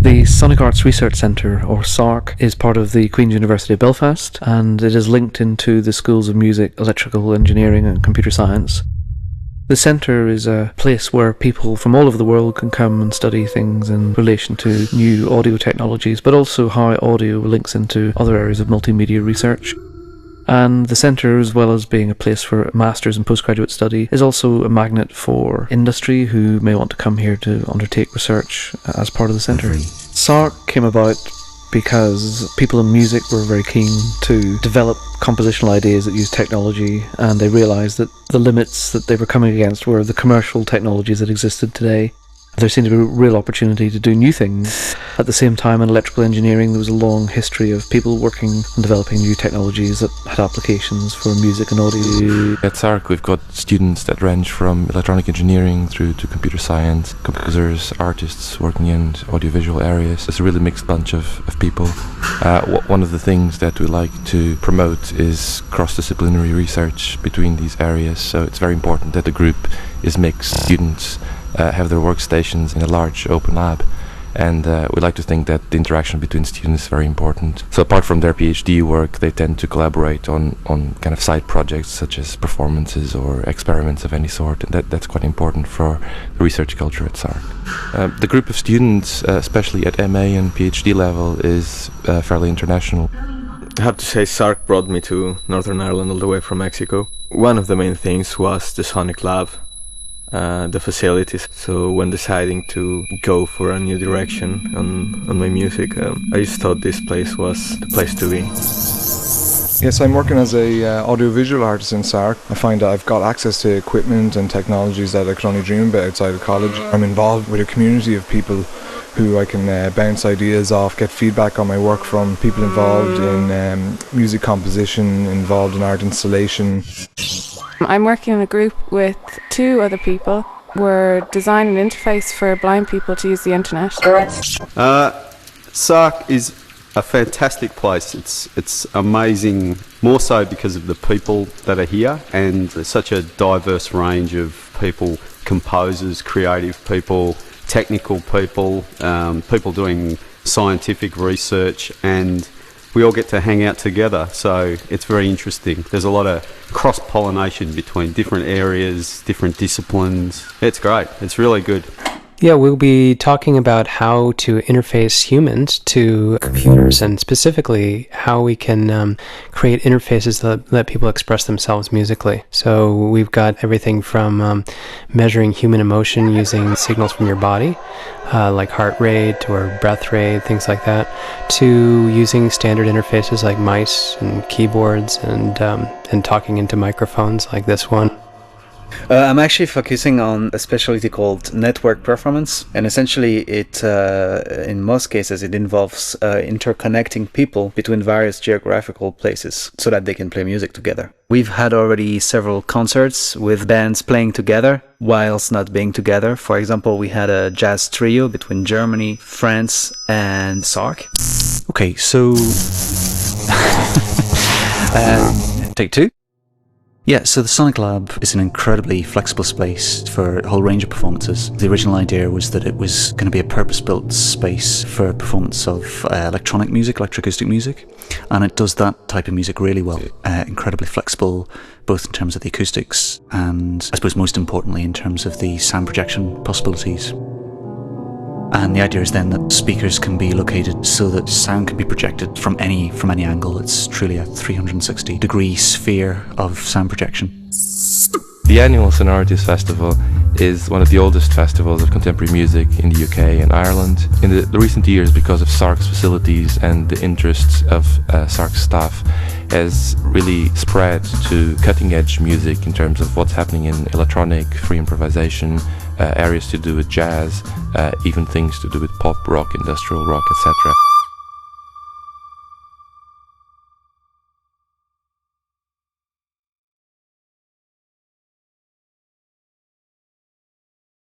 The Sonic Arts Research Centre, or SARC, is part of the Queen's University of Belfast, and it is linked into the schools of music, electrical engineering and computer science. The centre is a place where people from all over the world can come and study things in relation to new audio technologies, but also how audio links into other areas of multimedia research. And the centre, as well as being a place for master's and postgraduate study, is also a magnet for industry who may want to come here to undertake research as part of the centre. SARC came about because people in music were very keen to develop compositional ideas that use technology, and they realised that the limits that they were coming against were the commercial technologies that existed today. There seemed to be a real opportunity to do new things. At the same time, in electrical engineering, there was a long history of people working on developing new technologies that had applications for music and audio. At SARC, we've got students that range from electronic engineering through to computer science, composers, artists working in audiovisual areas. It's a really mixed bunch of people. One of the things that we like to promote is cross-disciplinary research between these areas, so it's very important that the group is mixed. Students have their workstations in a large open lab, and we like to think that the interaction between students is very important. So apart from their PhD work, they tend to collaborate on kind of side projects such as performances or experiments of any sort, and that's quite important for the research culture at SARC. The group of students, especially at MA and PhD level, is fairly international. I have to say, SARC brought me to Northern Ireland all the way from Mexico. One of the main things was the Sonic Lab, the facilities. So when deciding to go for a new direction on my music, I just thought this place was the place to be. Yes, I'm working as a audiovisual artist in SARC. I find that I've got access to equipment and technologies that I could only dream about outside of college. I'm involved with a community of people who I can bounce ideas off, get feedback on my work from people involved in music composition, involved in art installation. I'm working in a group with 2 other people. We're designing an interface for blind people to use the internet. SARC is a fantastic place. It's amazing, more so because of the people that are here, and there's such a diverse range of people, composers, creative people, technical people, people doing scientific research, and we all get to hang out together, so it's very interesting. There's a lot of cross-pollination between different areas, different disciplines. It's great. It's really good. Yeah, we'll be talking about how to interface humans to computers, and specifically how we can create interfaces that let people express themselves musically. So we've got everything from measuring human emotion using signals from your body, like heart rate or breath rate, things like that, to using standard interfaces like mice and keyboards and talking into microphones like this one. I'm actually focusing on a specialty called network performance, and essentially it, in most cases, it involves interconnecting people between various geographical places so that they can play music together. We've had already several concerts with bands playing together whilst not being together. For example, we had a jazz trio between Germany, France, and SARC. Okay, so take 2. Yeah, so the Sonic Lab is an incredibly flexible space for a whole range of performances. The original idea was that it was going to be a purpose-built space for performance of electronic music, electroacoustic music, and it does that type of music really well. Incredibly flexible, both in terms of the acoustics and, I suppose most importantly, in terms of the sound projection possibilities. And the idea is then that speakers can be located so that sound can be projected from any angle. It's truly a 360-degree sphere of sound projection. The annual Sonorities Festival is one of the oldest festivals of contemporary music in the UK and Ireland. In the recent years, because of SARC's facilities and the interests of SARC's staff, has really spread to cutting-edge music in terms of what's happening in electronic, free improvisation, areas to do with jazz, even things to do with pop, rock, industrial rock, etc.